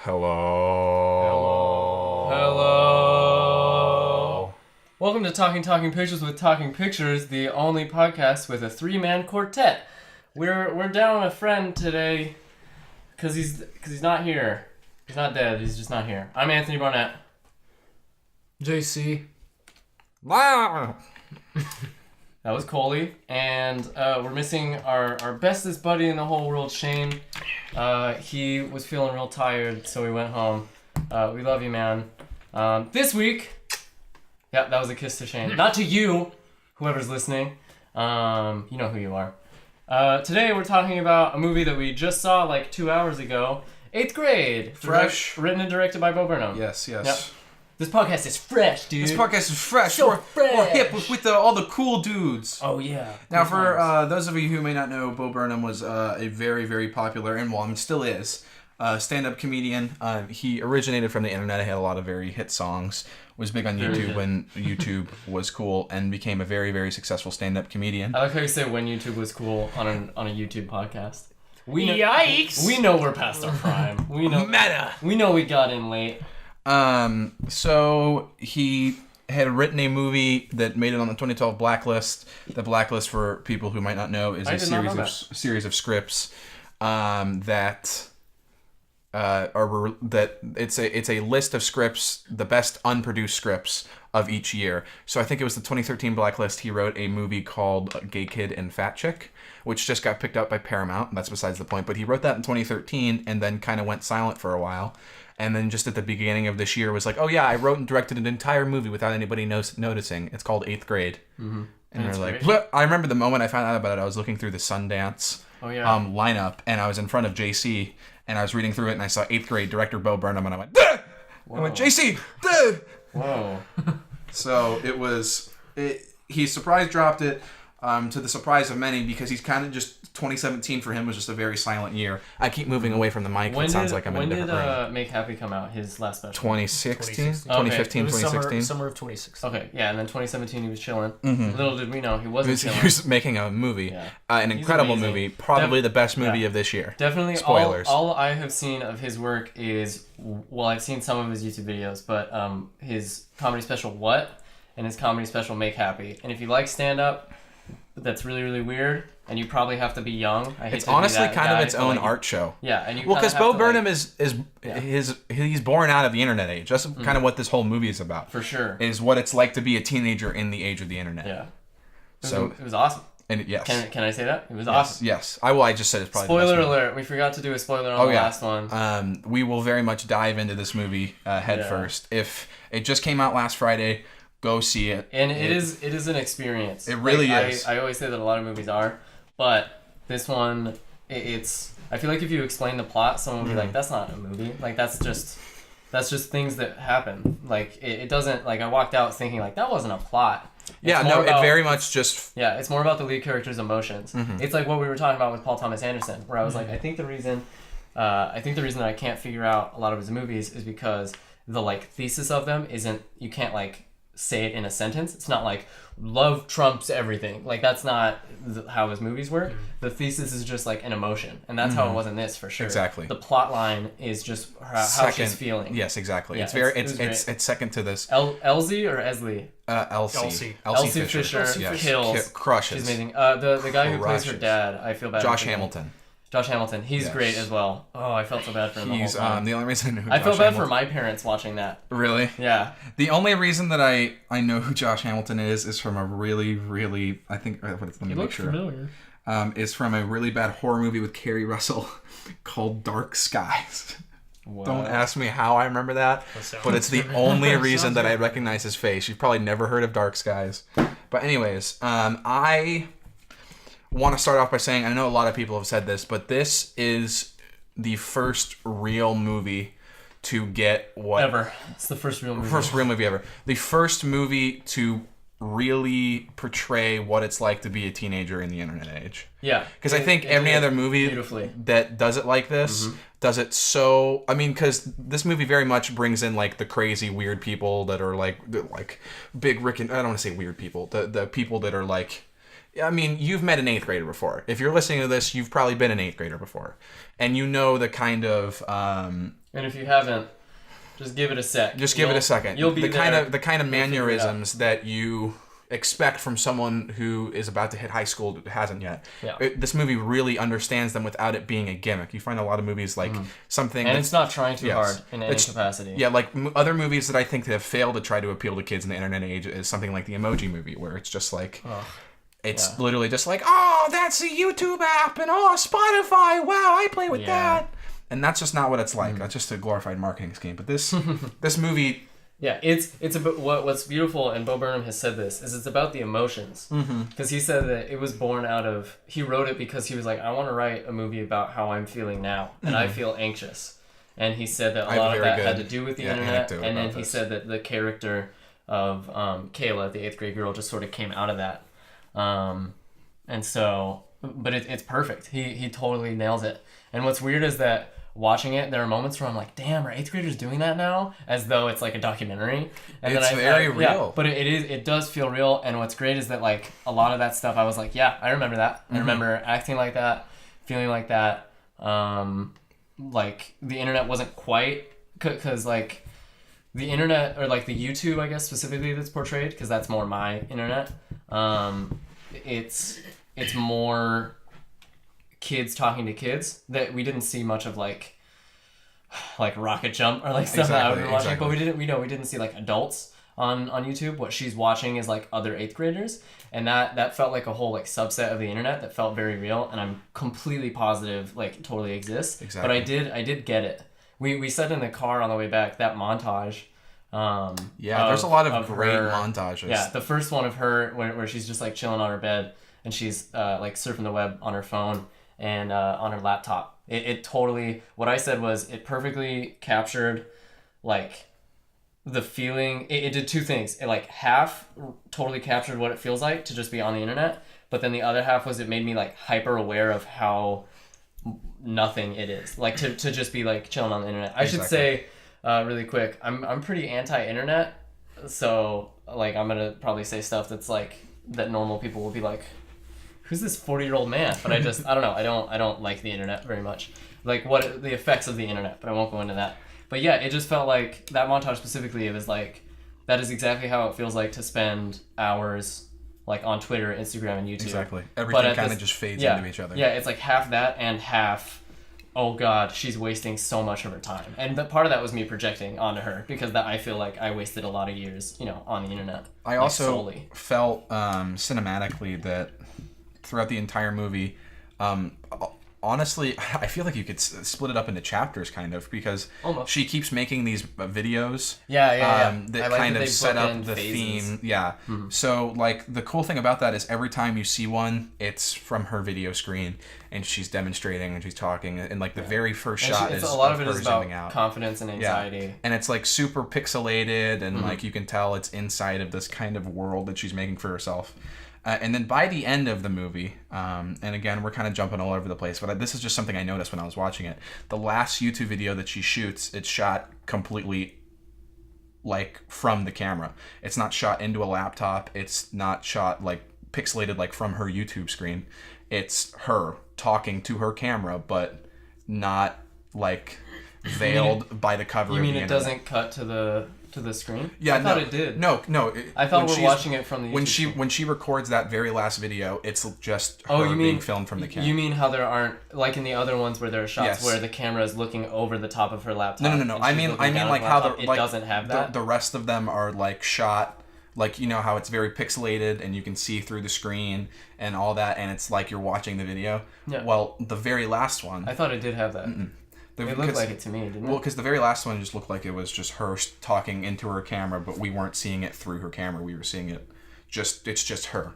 Hello. Hello. Welcome to Talking Pictures with Talking Pictures, the only podcast with a three-man quartet. We're down a friend today because he's not here. He's not dead. He's just not here. I'm Anthony Barnett. Jaycee. That was Coley, and we're missing our bestest buddy in the whole world, Shane. He was feeling real tired, so we went home. We love you, man. This week, yeah, that was a kiss to Shane. Not to you, whoever's listening. You know who you are. Today we're talking about a movie that we just saw like 2 hours ago. 8th Grade. Fresh. Written and directed by Burnham. Yes. Yep. This podcast is fresh, dude. This podcast is fresh. So We're hip with all the cool dudes. Oh, yeah. Now, for those of you who may not know, Bo Burnham was a very, very popular, and still is, stand-up comedian. He originated from the internet. He had a lot of very hit songs. Was big on YouTube when YouTube was cool, and became a very, very successful stand-up comedian. I like how you say when YouTube was cool on a YouTube podcast. Yikes! We know we're past our prime. We know Meta. We know we got in late. So he had written a movie that made it on the 2012 Blacklist. The Blacklist, for people who might not know, is a series of scripts that it's a list of scripts, the best unproduced scripts of each year. So I think it was the 2013 Blacklist. He wrote a movie called Gay Kid and Fat Chick, which just got picked up by Paramount. That's besides the point. But he wrote that in 2013 and then kind of went silent for a while. And then just at the beginning of this year was like, oh yeah, I wrote and directed an entire movie without anybody noticing. It's called 8th Grade. Mm-hmm. And they're like, what? I remember the moment I found out about it, I was looking through the Sundance lineup, and I was in front of Jaycee, and I was reading through it, and I saw 8th Grade, director Bo Burnham, and I went, Duh! I went, Jaycee! Duh! Whoa. So he surprise dropped it, to the surprise of many, because he's kind of just, 2017 for him was just a very silent year. I keep moving away from the mic. It sounds like I'm in a different room. When did Make Happy come out, his last special? 2016? 2015, 2016? Summer of 2016. Okay, yeah, and then 2017 he was chilling. Mm-hmm. Little did we know he wasn't chilling. He was making a movie. Yeah. An incredible movie. Probably the best movie of this year. Definitely. Spoilers. All I have seen of his work is, well, I've seen some of his YouTube videos, but his comedy special, What? And his comedy special, Make Happy. And if you like stand-up, that's really, really weird, and you probably have to be young. It's honestly kind of its own art show. Yeah, and you because Bo Burnham is he's born out of the internet age. That's kind of what this whole movie is about. For sure, is what it's like to be a teenager in the age of the internet. Yeah, it was awesome. And yes, can I say that it was awesome? Yes, I just said it's probably spoiler alert. We forgot to do a spoiler on the last one. We will very much dive into this movie head first. If it just came out last Friday, go see it. And it is an experience. It really is. I always say that a lot of movies are, but this one, it's. I feel like if you explain the plot, someone would be like, "That's not a movie. Like that's just things that happen. Like it doesn't. Like I walked out thinking like that wasn't a plot." It very much just. Yeah, it's more about the lead character's emotions. Mm-hmm. It's like what we were talking about with Paul Thomas Anderson, where I was like, I think the reason that I can't figure out a lot of his movies is because the like thesis of them isn't. You can't like say it in a sentence. It's not like love trumps everything. Like that's not how his movies work. The thesis is just like an emotion, and that's how it was in this for sure. Exactly. The plot line is just how she's feeling. Yes, exactly. Yeah, it's second to this. Elsie or Esley? Elsie Fisher kills. Crushes. She's amazing. The guy who plays her dad, I feel bad. Josh Hamilton. He's great as well. Oh, I felt so bad for him. He's the whole time. The only reason I felt bad for my parents watching that. Really? Yeah. The only reason that I know who Josh Hamilton is from a really, really, I think, let me make sure. Familiar. Is from a really bad horror movie with Kerry Russell called Dark Skies. What? Don't ask me how I remember that, but it's the only reason that I recognize his face. You've probably never heard of Dark Skies. But anyways, I want to start off by saying, I know a lot of people have said this, but this is the first real movie to get ever. It's the first real movie. First real movie ever. The first movie to really portray what it's like to be a teenager in the internet age. Yeah. Because I think every other movie that does it like this does it so... I mean, because this movie very much brings in, like, the crazy, weird people that are, like big Rick and... I don't want to say weird people. The people that are, like... I mean, you've met an 8th grader before. If you're listening to this, you've probably been an 8th grader before. And you know the kind of... And if you haven't, just give it a sec. Just give it a second. You'll be the there. the kind of mannerisms that you expect from someone who is about to hit high school who hasn't yet. Yeah. This movie really understands them without it being a gimmick. You find a lot of movies like something And that's it's not trying too yes. hard in any It's- capacity. Yeah, like other movies that I think that have failed to try to appeal to kids in the internet age is something like the Emoji Movie, where it's just like, it's literally just like, oh, that's a YouTube app, and oh, Spotify, wow, I play with that. And that's just not what it's like. That's just a glorified marketing scheme. But this this movie... Yeah, it's about what's beautiful, and Bo Burnham has said this, is it's about the emotions. Because he said that it was born out of, he wrote it because he was like, I want to write a movie about how I'm feeling now, and I feel anxious. And he said that a lot of that had to do with the internet, and then he said that the character of Kayla, the 8th grade girl, just sort of came out of that. And so, but it's perfect. He totally nails it. And what's weird is that watching it, there are moments where I'm like, damn, are 8th graders doing that now? As though it's like a documentary. And It's very real. Yeah, but it does feel real. And what's great is that like a lot of that stuff, I was like, yeah, I remember that. I remember acting like that, feeling like that. Like the internet wasn't quite, because like the internet, or like the YouTube, I guess specifically that's portrayed, because that's more my internet. It's more kids talking to kids, that we didn't see much of like Rocket Jump or like stuff that I would be watching, but we didn't see like adults on YouTube. What she's watching is like other 8th graders, and that felt like a whole like subset of the internet that felt very real, and I'm completely positive like totally exists. Exactly. But I did get it. We said in the car on the way back that montage. there's a lot of great her, montages. Yeah, the first one of her where she's just like chilling on her bed and she's like surfing the web on her phone and on her laptop. It totally, what I said was it perfectly captured like the feeling. It did two things. It like half totally captured what it feels like to just be on the internet, but then the other half was it made me like hyper aware of how nothing it is, like to just be like chilling on the internet. I should say really quick, I'm pretty anti-internet, so like I'm gonna probably say stuff that's like that normal people will be like, who's this 40-year-old man? But I don't know, I don't like the internet very much, like what the effects of the internet, but I won't go into that. But yeah, it just felt like that montage specifically, it was like that is exactly how it feels like to spend hours like on Twitter, Instagram, and YouTube. Exactly. Everything kind of just fades into each other. Yeah, it's like half that and half, oh God, she's wasting so much of her time. And part of that was me projecting onto her, because that I feel like I wasted a lot of years, on the internet. I also felt cinematically that throughout the entire movie, honestly, I feel like you could split it up into chapters, kind of, because she keeps making these videos that kind of set up the theme. Yeah. Mm-hmm. So, like, the cool thing about that is every time you see one, it's from her video screen, and she's demonstrating, and she's talking, and, like, the very first shot is a lot of it is about out. Confidence and anxiety. Yeah. And it's, like, super pixelated, and, like, you can tell it's inside of this kind of world that she's making for herself. And then by the end of the movie, and again, we're kind of jumping all over the place, but this is just something I noticed when I was watching it. The last YouTube video that she shoots, it's shot completely like from the camera. It's not shot into a laptop. It's not shot like pixelated like from her YouTube screen. It's her talking to her camera, but not like veiled by the cover. You of mean the it internet. doesn't cut to the screen? Yeah, I thought it did. No. I thought we're watching it from the YouTube when she records that very last video, it's just her being filmed from the camera. You mean how there aren't, like in the other ones where there are shots where the camera is looking over the top of her laptop? No. I mean like how it doesn't have that. The rest of them are like shot, like how it's very pixelated and you can see through the screen and all that, and it's like you're watching the video. Yeah. Well, the very last one. I thought it did have that. It looked like it to me, didn't it? Well, because the very last one just looked like it was just her talking into her camera, but we weren't seeing it through her camera. We were seeing it it's just her,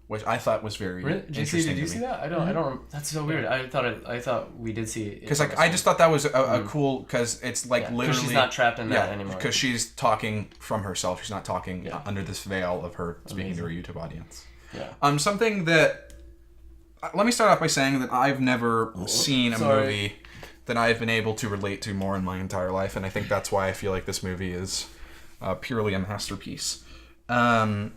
which I thought was very interesting. Did you see that? I don't. That's so weird. I thought we did see it. Because like I just thought that was a cool, because it's like literally. Because she's not trapped in that anymore. Because she's talking from herself. She's not talking under this veil of her speaking to her YouTube audience. Yeah. Something that. Let me start off by saying that I've never seen a movie that I've been able to relate to more in my entire life, and I think that's why I feel like this movie is purely a masterpiece. 8th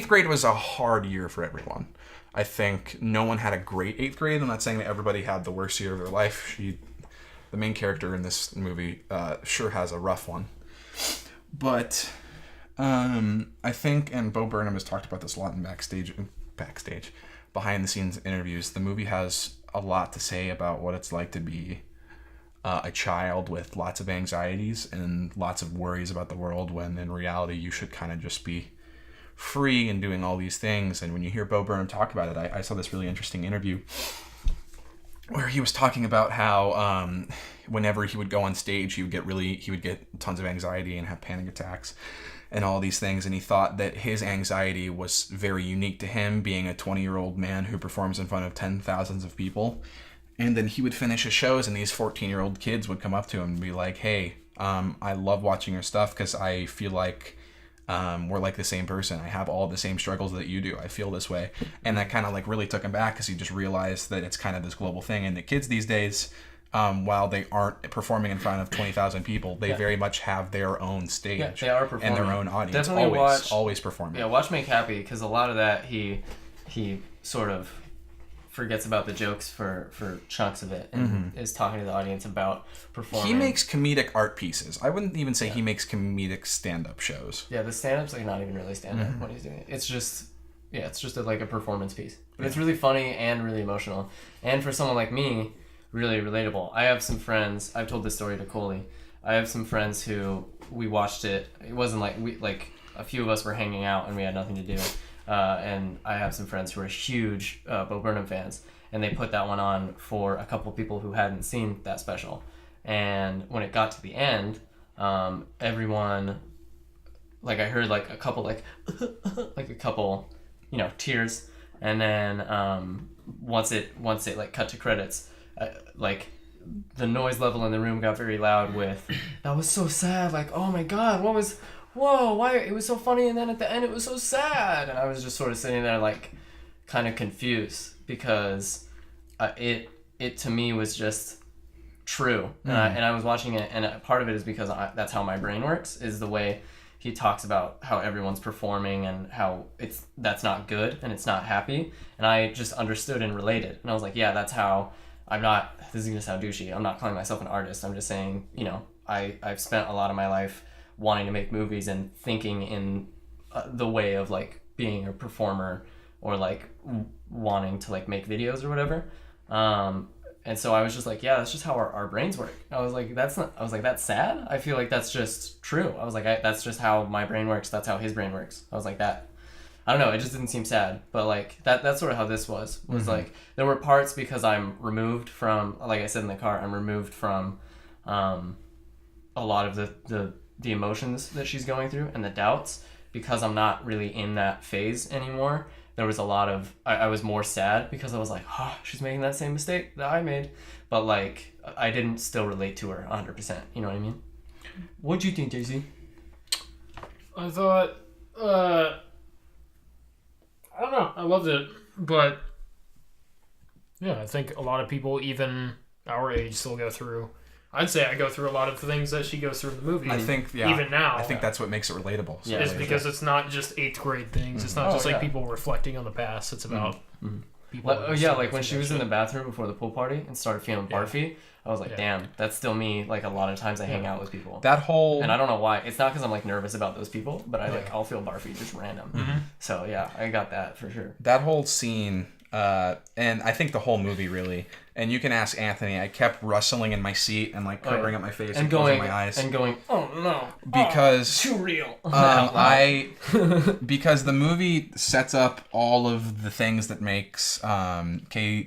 grade was a hard year for everyone. I think no one had a great 8th grade. I'm not saying that everybody had the worst year of their life. the main character in this movie sure has a rough one. But I think, and Bo Burnham has talked about this a lot in backstage, behind the scenes interviews, the movie has a lot to say about what it's like to be a child with lots of anxieties and lots of worries about the world, when in reality you should kind of just be free and doing all these things. And when you hear Bo Burnham talk about it, I saw this really interesting interview where he was talking about how whenever he would go on stage, he would get tons of anxiety and have panic attacks and all these things. And he thought that his anxiety was very unique to him, being a 20-year-old man who performs in front of 10,000s of people. And then he would finish his shows, and these 14-year-old kids would come up to him and be like, hey, I love watching your stuff because I feel like we're like the same person. I have all the same struggles that you do. I feel this way. And that kind of like really took him back, because he just realized that it's kind of this global thing. And the kids these days, while they aren't performing in front of 20,000 people, they very much have their own stage. Yeah, they are performing. And their own audience. Definitely always performing. Yeah, watch Make Happy, because a lot of that he sort of forgets about the jokes for chunks of it, and is talking to the audience about performing. He makes comedic art pieces. I wouldn't even say he makes comedic stand-up shows. Yeah, the stand-up's like not even really stand-up when he's doing it. It's just like a performance piece. But it's really funny and really emotional. And for someone like me, really relatable. I have some friends, I've told this story to Coley. I have some friends who we watched it. It wasn't like a few of us were hanging out and we had nothing to do. And I have some friends who are huge Bo Burnham fans, and they put that one on for a couple people who hadn't seen that special. And when it got to the end, everyone, like I heard like a couple like like a couple, tears, and then once it like cut to credits, like the noise level in the room got very loud with, that was so sad, like, oh my god, why it was so funny, and then at the end it was so sad. And I was just sort of sitting there like kind of confused, because it to me was just true. And I was watching it, and part of it is because that's how my brain works, is the way he talks about how everyone's performing and how that's not good and it's not happy. And I just understood and related, and I was like, yeah, that's how this is gonna sound douchey, I'm not calling myself an artist, I'm just saying, I've spent a lot of my life wanting to make movies and thinking in the way of like being a performer, or like wanting to like make videos or whatever. And so I was just like, yeah, that's just how our brains work. I was like, that's sad. I feel like that's just true. I was like, that's just how my brain works. That's how his brain works. I was like, that, I don't know. It just didn't seem sad, but like that's sort of how this was like, there were parts, because I'm removed from, like I said in the car, I'm removed from a lot of the emotions that she's going through and the doubts, because I'm not really in that phase anymore. There was a lot of, I was more sad because I was like, she's making that same mistake that I made. But like, I didn't still relate to her 100%. You know what I mean? What'd you think, Jaycee? I thought, I don't know, I loved it. But yeah, I think a lot of people, even our age, still go through. I'd say I go through a lot of the things that she goes through in the movie. I think, yeah. Even now. I think that's what makes it relatable. So it's because it's not just 8th grade things. It's not just like people reflecting on the past. It's about people. Like when she was in the bathroom before the pool party and started feeling barfy, I was like, damn, that's still me. Like a lot of times I hang out with people. That whole... And I don't know why. It's not because I'm like nervous about those people, but I'll feel barfy just random. So yeah, I got that for sure. That whole scene, and I think the whole movie really... And you can ask Anthony. I kept rustling in my seat and like covering up my face and closing my eyes and going, oh no, because too real. Because the movie sets up all of the things that makes Kayla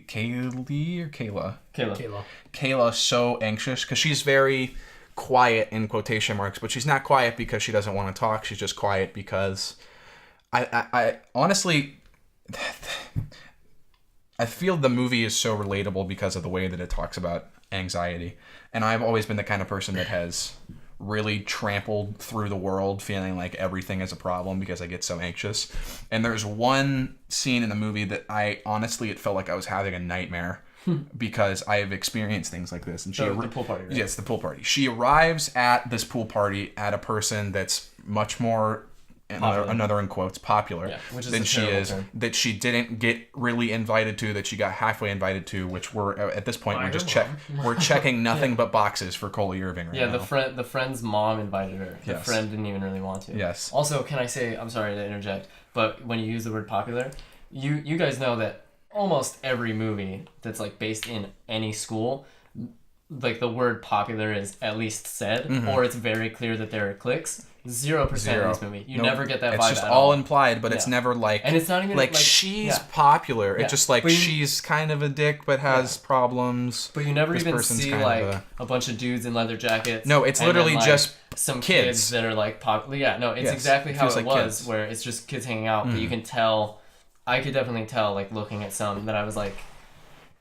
so anxious, because she's very quiet in quotation marks, but she's not quiet because she doesn't want to talk. She's just quiet because I honestly. I feel the movie is so relatable because of the way that it talks about anxiety. And I've always been the kind of person that has really trampled through the world feeling like everything is a problem because I get so anxious. And there's one scene in the movie that it felt like I was having a nightmare because I have experienced things like this. And the pool party, right? Yes, the pool party. She arrives at this pool party at a person that's much more another in quotes popular which is than a she is, term. that she didn't get really invited to, that she got halfway invited to, which we're at this point we're checking nothing but boxes for Coley Irving right now. The friend's mom invited her. The friend didn't even really want to. Yes. Also, can I say, I'm sorry to interject, but when you use the word popular, you guys know that almost every movie that's like based in any school, like the word popular is at least said, or it's very clear that there are cliques. 0% in this movie. You never get that vibe. It's just at all all implied, but it's never like, and it's not even like she's popular. It's just like she's kind of a dick but has problems. But you never even see like a bunch of dudes in leather jackets. No, it's literally just some kids that are like popular. Yeah, no, it's exactly how it was, where it's just kids hanging out, but you can tell. I could definitely tell, like looking at some, that I was like,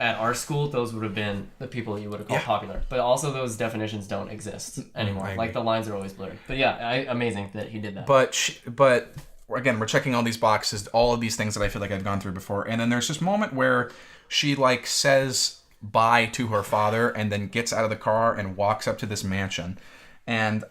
at our school, those would have been the people you would have called popular. But also those definitions don't exist anymore. Like the lines are always blurred. But yeah, amazing that he did that. But again, we're checking all these boxes, all of these things that I feel like I've gone through before. And then there's this moment where she like says bye to her father and then gets out of the car and walks up to this mansion. And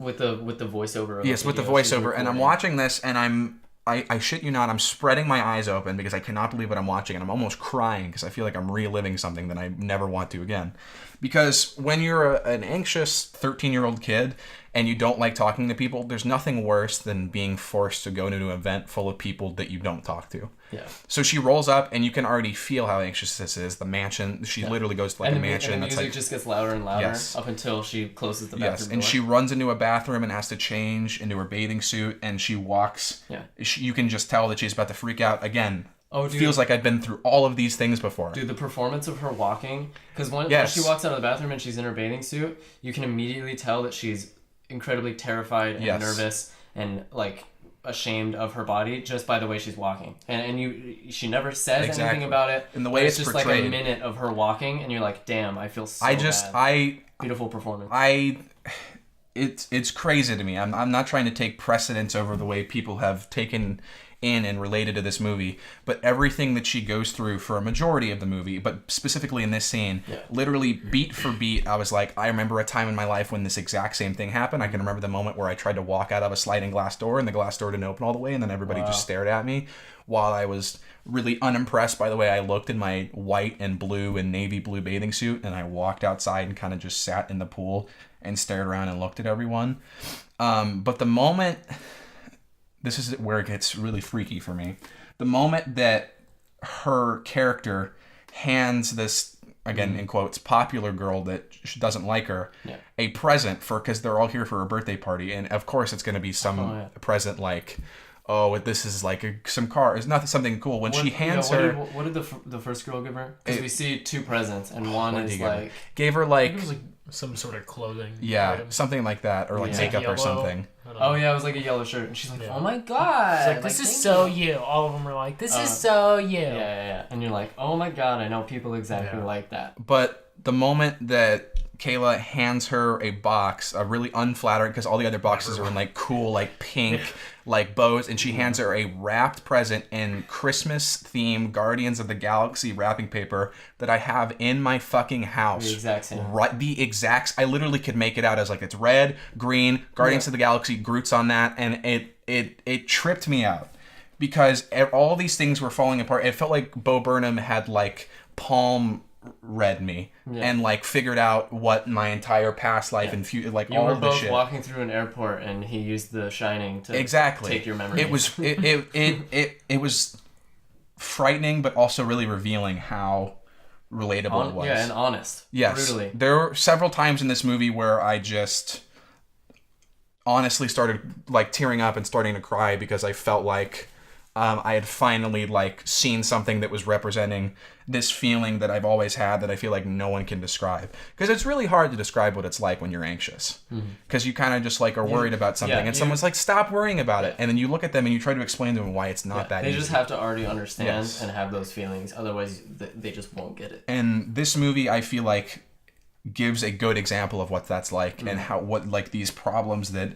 with the voiceover. Yes, with the voiceover. And I'm watching this and I shit you not, I'm spreading my eyes open because I cannot believe what I'm watching, and I'm almost crying because I feel like I'm reliving something that I never want to again. Because when you're an anxious 13-year-old kid and you don't like talking to people, there's nothing worse than being forced to go to an event full of people that you don't talk to. Yeah. So she rolls up, and you can already feel how anxious this is. The mansion, she literally goes to like a mansion. And the music just gets louder and louder up until she closes the bathroom door. And she runs into a bathroom and has to change into her bathing suit, and she walks. Yeah. You can just tell that she's about to freak out again. Oh, dude. Feels like I've been through all of these things before. Dude, the performance of her walking, because when she walks out of the bathroom and she's in her bathing suit, you can immediately tell that she's incredibly terrified and nervous and like ashamed of her body just by the way she's walking. And she never says anything about it. And the way it's just portrayed. Like a minute of her walking, and you're like, damn, I feel so bad. Beautiful performance. It's crazy to me. I'm not trying to take precedence over the way people have taken in and related to this movie, but everything that she goes through for a majority of the movie, but specifically in this scene, literally beat for beat, I was like, I remember a time in my life when this exact same thing happened. I can remember the moment where I tried to walk out of a sliding glass door and the glass door didn't open all the way, and then everybody just stared at me while I was really unimpressed by the way I looked in my white and blue and navy blue bathing suit, and I walked outside and kind of just sat in the pool and stared around and looked at everyone. But the moment... This is where it gets really freaky for me. The moment that her character hands this, again, in quotes, popular girl that doesn't like her, a present because they're all here for a birthday party. And of course it's going to be some present like, this is like some car. It's not something cool. When she hands her... What did the first girl give her? Because we see two presents, and one is like... Gave her like... It was like some sort of clothing. Yeah, item. Something like that. Or like makeup or something. Oh yeah, it was like a yellow shirt. And she's like, oh my god. She's like, this is so you. All of them were like, this is so you. Yeah. And you're like, oh my god, I know people exactly like that. But the moment that Kayla hands her a box, a really unflattering, because all the other boxes are in like cool, like pink, like bows, and she hands her a wrapped present in Christmas-themed Guardians of the Galaxy wrapping paper that I have in my fucking house. The exact same. Right, the exact. I literally could make it out as like it's red, green, Guardians of the Galaxy, Groot's on that, and it tripped me out because all these things were falling apart. It felt like Bo Burnham had like palm read me and like figured out what my entire past life and future, like all of the shit. You were both walking through an airport and he used The Shining to take your memories. It was frightening but also really revealing how relatable it was. Yeah, and honest. Yes. Brutally. There were several times in this movie where I just honestly started like tearing up and starting to cry because I felt like I had finally like seen something that was representing this feeling that I've always had that I feel like no one can describe. Because it's really hard to describe what it's like when you're anxious. Because you kind of just like are worried about something and someone's like, stop worrying about it. And then you look at them and you try to explain to them why it's not that easy. They just have to already understand and have those feelings. Otherwise, they just won't get it. And this movie, I feel like, gives a good example of what that's like and what like these problems that...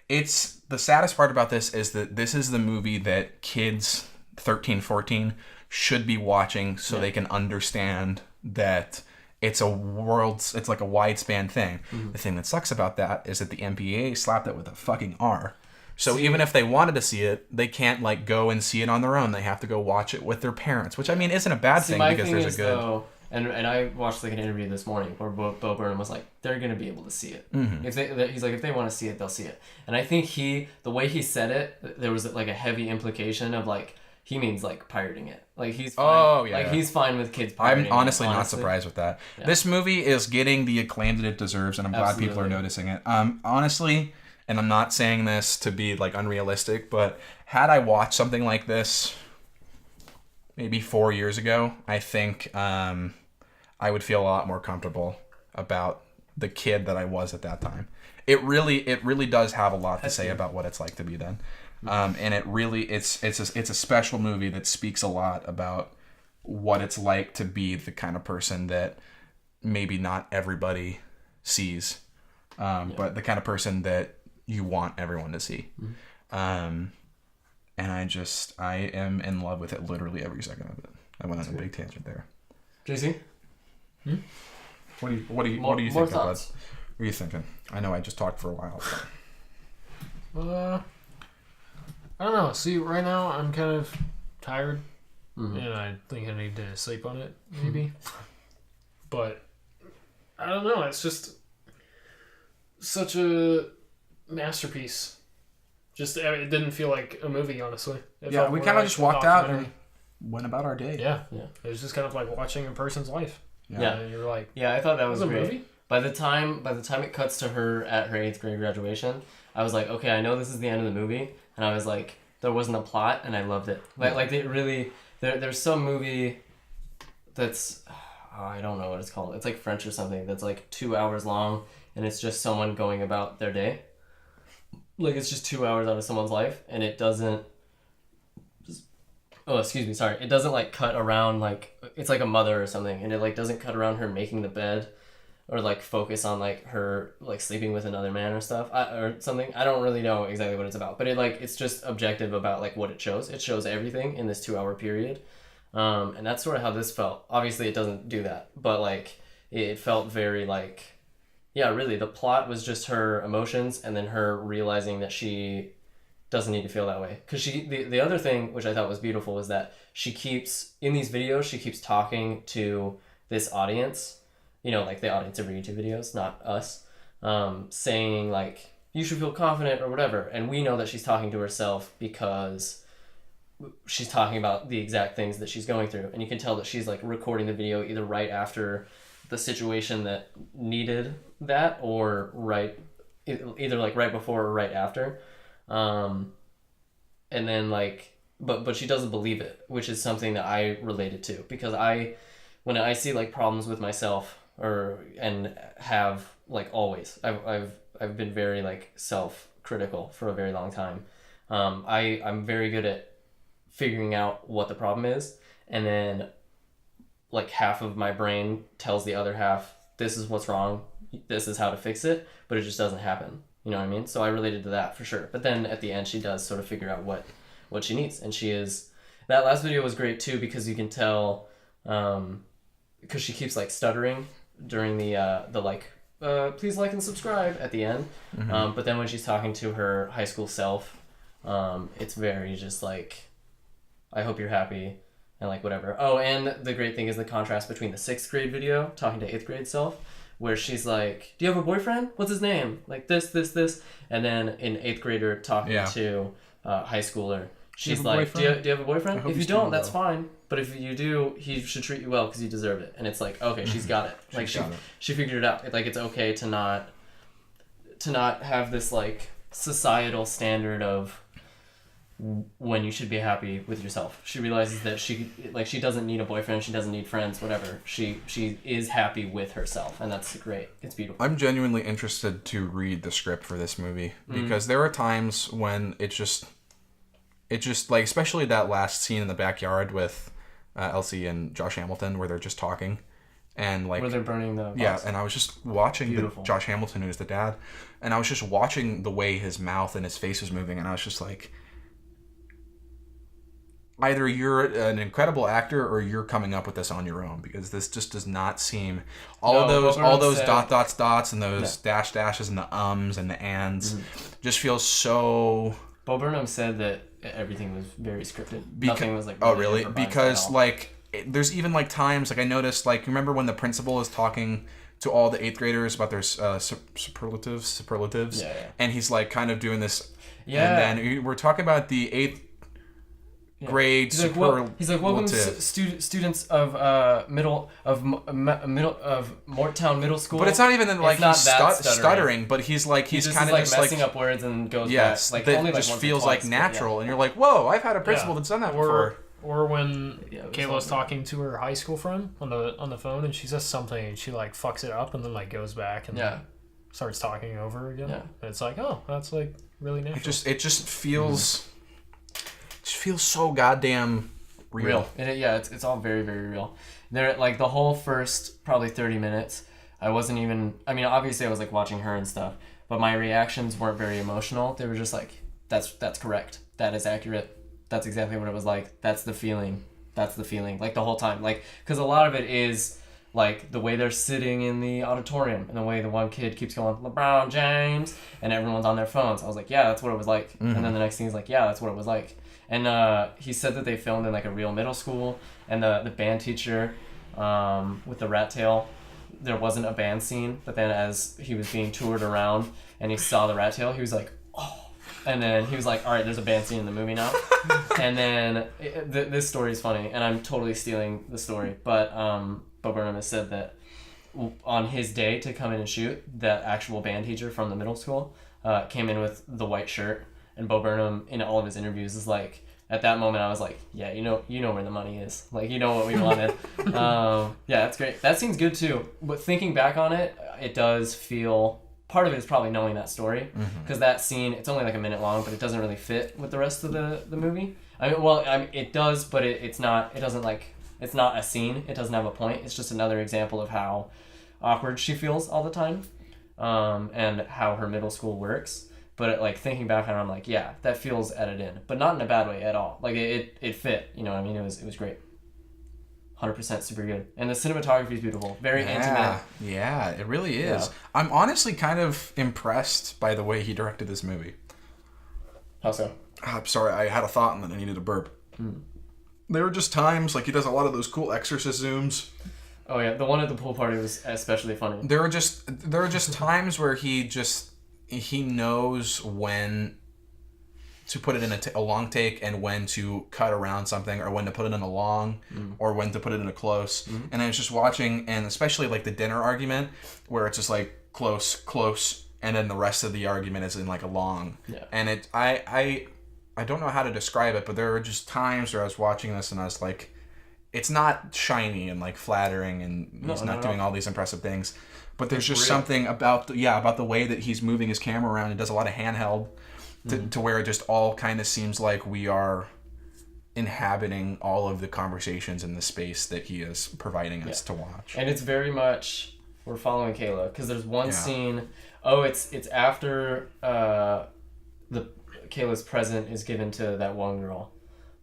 It's the saddest part about this is that this is the movie that kids 13, 14 should be watching so they can understand that it's it's like a wide span thing. The thing that sucks about that is that the MPAA slapped it with a fucking R. So even if they wanted to see it, they can't like go and see it on their own. They have to go watch it with their parents, which I mean isn't a bad thing because there's a good. Though, and I watched like an interview this morning where Bo Burnham was like, they're gonna be able to see it. Mm-hmm. He's like, if they want to see it, they'll see it. And I think the way he said it, there was like a heavy implication of like he means like pirating it. Like he's fine, he's fine with kids pirating. I'm honestly not surprised with that. Yeah. This movie is getting the acclaim that it deserves, and I'm glad people are noticing it. Honestly, and I'm not saying this to be like unrealistic, but had I watched something like this maybe 4 years ago, I think I would feel a lot more comfortable about the kid that I was at that time. It really does have a lot to say about what it's like to be then. And it's a special movie that speaks a lot about what it's like to be the kind of person that maybe not everybody sees, but the kind of person that you want everyone to see. And I am in love with it literally every second of it. I went on a big tangent there. Jaycee? What do you think, bud? What are you thinking? I know I just talked for a while. I don't know. See, right now I'm kind of tired, and I think I need to sleep on it, maybe. But I don't know. It's just such a masterpiece. Just it didn't feel like a movie, honestly. We kind of just walked out and went about our day. Yeah. It was just kind of like watching a person's life. Yeah. And you're like, I thought that was a great. movie? By the time it cuts to her at her 8th grade graduation, I was like, okay, I know this is the end of the movie, and I was like, there wasn't a plot, and I loved it. Like it really, there's some movie that's, I don't know what it's called. It's like French or something that's like 2 hours long, and it's just someone going about their day. Like it's just 2 hours out of someone's life, and it doesn't. It doesn't like cut around like it's like a mother or something, and it like doesn't cut around her making the bed, or like focus on like her like sleeping with another man or stuff or something. I don't really know exactly what it's about, but it's just objective about like what it shows. It shows everything in this 2 hour period, and that's sort of how this felt. Obviously, it doesn't do that, but like it felt very like, yeah, really. The plot was just her emotions, and then her realizing that she doesn't need to feel that way. Because the other thing which I thought was beautiful is that she keeps in these videos she keeps talking to this audience, like the audience of her YouTube videos, not us, saying like you should feel confident or whatever, and we know that she's talking to herself because she's talking about the exact things that she's going through, and you can tell that she's like recording the video either right after the situation that needed that or either like right before or right after. And then like, but she doesn't believe it, which is something that I related to, because when I see like problems with myself and have like always, I've been very like self-critical for a very long time. I'm very good at figuring out what the problem is, and then like half of my brain tells the other half, this is what's wrong, this is how to fix it, but it just doesn't happen. You know what I mean? So I related to that for sure. But then at the end, she does sort of figure out what she needs. And that last video was great too, because you can tell, because she keeps like stuttering during the like, please like and subscribe at the end. But then when she's talking to her high school self, it's very just like, I hope you're happy and like whatever. Oh, and the great thing is the contrast between the 6th grade video talking to 8th grade self, where she's like, do you have a boyfriend? What's his name? Like this. And then an 8th grader talking to high schooler, she's like, do you have a boyfriend? If you don't, that's fine. But if you do, he should treat you well because you deserve it. And it's like, okay, she's got it. Like she figured it out. Like it's okay to not have this like societal standard of when you should be happy with yourself. She realizes that she doesn't need a boyfriend, she doesn't need friends, whatever. She is happy with herself, and that's great. It's beautiful. I'm genuinely interested to read the script for this movie, because there are times when it just like, especially that last scene in the backyard with Elsie and Josh Hamilton, where they're just talking and like where they're burning the box. Yeah, and I was just watching Josh Hamilton, who's the dad, and I was just watching the way his mouth and his face was moving, and I was just like, either you're an incredible actor or you're coming up with this on your own, because this just does not seem all those dots and those dashes and the ums and the ands just feels so Bo Burnham said that everything was very scripted. Nothing was like. Oh, really? improvised Because at all. like, there's even like times like I noticed like remember when the principal is talking to all the 8th graders about their superlatives, Yeah. and he's like kind of doing this, Yeah. and then we're talking about the 8th grade He's like, welcome students of Moretown Middle School. But it's not even like not he's that stuttering, but he's kind of just just messing up words and goes yes, back. Like that only like just once or feels twice, like natural, and you're like, whoa, I've had a principal that's done that before. Or when Yeah, it was Kayla's awesome. talking to her high school friend on the phone, and she says something, and she like fucks it up, and then like goes back and starts talking over again. Yeah. And it's like, oh, that's like really natural. It just feels so goddamn real. It's all very, very real. There, like the whole first probably 30 minutes, I wasn't even. I mean, obviously I was like watching her and stuff, but my reactions weren't very emotional. They were just like, that's correct. That is accurate. That's exactly what it was like. That's the feeling. Like the whole time. Like, because a lot of it is like the way they're sitting in the auditorium and the way the one kid keeps going, LeBron James, and everyone's on their phones. I was like, yeah, that's what it was like. And then the next thing is like, yeah, that's what it was like. And he said that they filmed in like a real middle school, and the band teacher with the rat tail, there wasn't a band scene, but then as he was being toured around and he saw the rat tail, he was like, oh. And then he was like, all right, there's a band scene in the movie now. And then this story is funny, and I'm totally stealing the story, but Bo Burnham has said that on his day to come in and shoot, that actual band teacher from the middle school came in with the white shirt, and Bo Burnham in all of his interviews is like, at that moment I was like, yeah, you know where the money is, like, you know what we wanted. Yeah, that's great. That scene's good too, but thinking back on it, it does feel. Part of it is probably knowing that story, because that scene, it's only like a minute long, but it doesn't really fit with the rest of the movie. It does, but it's not a scene. It doesn't have a point. It's just another example of how awkward she feels all the time, and how her middle school works. But like thinking back on it, I'm like, yeah, that feels edited in, but not in a bad way at all. Like it fit, you know what I mean? It was great. 100% super good. And the cinematography is beautiful. Very intimate. Yeah, it really is. Yeah. I'm honestly kind of impressed by the way he directed this movie. How so? I'm sorry, I had a thought and then I needed a burp. There were just times, like he does a lot of those cool exorcist zooms. Oh yeah, the one at the pool party was especially funny. There are just times where he knows when to put it in a long take and when to cut around something, or when to put it in a long, or when to put it in a close. And I was just watching, and especially like the dinner argument, where it's just like close, and then the rest of the argument is in like a long. Yeah. And I don't know how to describe it, but there were just times where I was watching this and I was like, it's not shiny and like flattering, and he's not doing all these impressive things, but there's just something about the way that he's moving his camera around. He does a lot of handheld. To where it just all kind of seems like we are inhabiting all of the conversations in the space that he is providing us to watch. And it's very much, we're following Kayla, because there's one scene, it's after the Kayla's present is given to that one girl.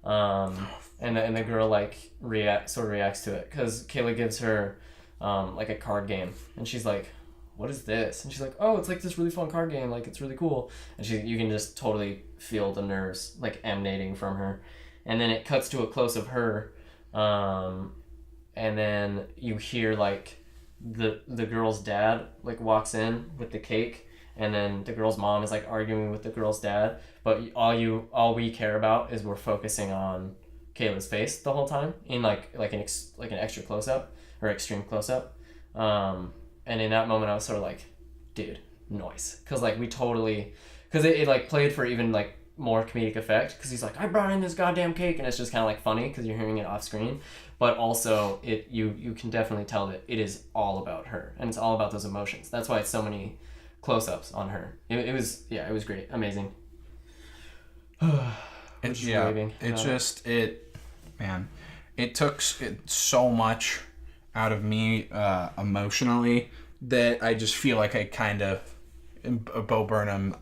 And the girl like reacts to it, because Kayla gives her like a card game, and she's like, what is this? And she's like, oh, it's like this really fun card game, like it's really cool. And you can just totally feel the nerves like emanating from her. And then it cuts to a close of her, and then you hear like the girl's dad like walks in with the cake, and then the girl's mom is like arguing with the girl's dad, but all we care about is we're focusing on Kayla's face the whole time in like an extra close up or extreme close up. And in that moment, I was sort of like, dude, noise. Because, like, it like, played for even, like, more comedic effect. Because he's like, I brought in this goddamn cake. And it's just kind of, like, funny because you're hearing it off screen. But also, you can definitely tell that it is all about her. And it's all about those emotions. That's why it's so many close-ups on her. It was great. Amazing. It took so much out of me emotionally that I just feel like I kind of Bo Burnham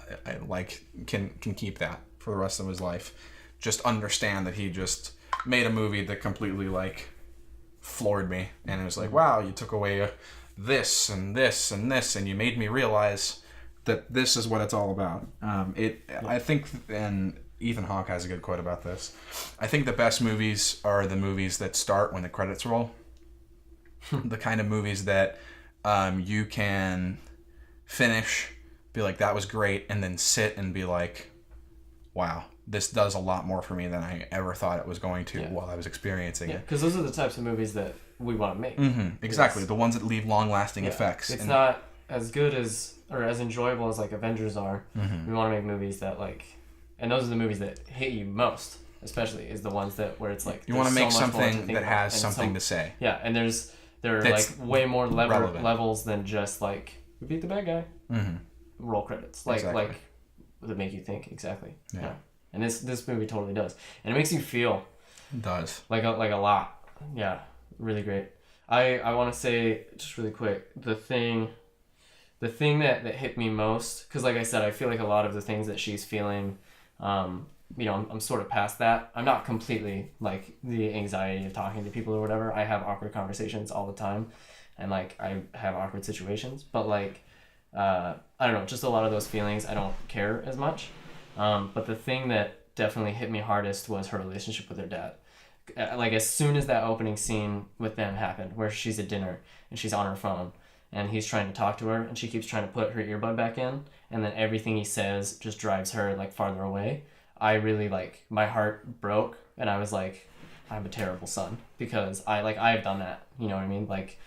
can keep that for the rest of his life. Just understand that he just made a movie that completely like floored me, and it was like, wow, you took away this and this and this, and you made me realize that this is what it's all about. I think, and Ethan Hawke has a good quote about this. I think the best movies are the movies that start when the credits roll. The kind of movies that you can finish, be like, that was great, and then sit and be like, wow, this does a lot more for me than I ever thought it was going to while I was experiencing it. Because those are the types of movies that we want to make. Mm-hmm. Exactly. The ones that leave long-lasting effects. It's not as good as, or as enjoyable as, like, Avengers are. Mm-hmm. We want to make movies that, like, and those are the movies that hit you most, especially, is the ones that, where it's like, you want to make so something that has something to say. Yeah, and there are, That's like, way more relevant. levels than just, like, we beat the bad guy. Mm-hmm. Roll credits. Like, Exactly. like, that make you think, exactly. Yeah. And this movie totally does. And it makes you feel. It does. Like a lot. Yeah, really great. I want to say, just really quick, the thing that hit me most, because like I said, I feel like a lot of the things that she's feeling, I'm sort of past that. I'm not completely, like, the anxiety of talking to people or whatever. I have awkward conversations all the time, and, like, I have awkward situations, but, like, I don't know, just a lot of those feelings, I don't care as much. But the thing that definitely hit me hardest was her relationship with her dad. Like, as soon as that opening scene with them happened, where she's at dinner and she's on her phone and he's trying to talk to her and she keeps trying to put her earbud back in, and then everything he says just drives her, like, farther away. I really, like, my heart broke, and I was like, I'm a terrible son, because I've done that. You know what I mean? Like,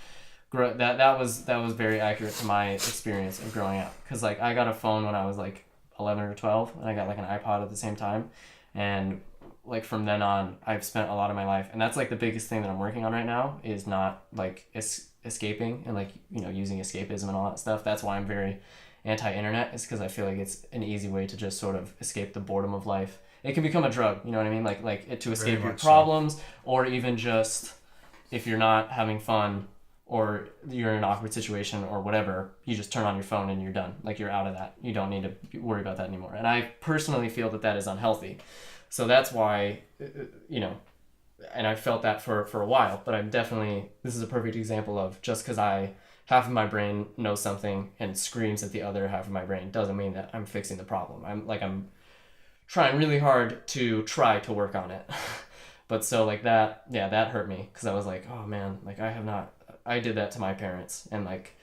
that was very accurate to my experience of growing up, because, like, I got a phone when I was like 11 or 12, and I got, like, an iPod at the same time, and, like, from then on, I've spent a lot of my life, and that's, like, the biggest thing that I'm working on right now, is not, like, escaping and, like, using escapism and all that stuff. That's why I'm very anti-internet, is because I feel like it's an easy way to just sort of escape the boredom of life. It can become a drug, you know what I mean? Like to escape your problems, or even just, if you're not having fun, or you're in an awkward situation or whatever, you just turn on your phone and you're done. Like, you're out of that. You don't need to worry about that anymore. And I personally feel that is unhealthy. So that's why, and I felt that for a while, but this is a perfect example of, just because half of my brain knows something and screams at the other half of my brain doesn't mean that I'm fixing the problem. I'm trying really hard to try to work on it. But so, like, that hurt me, because I was like, oh man, like, I did that to my parents, and, like,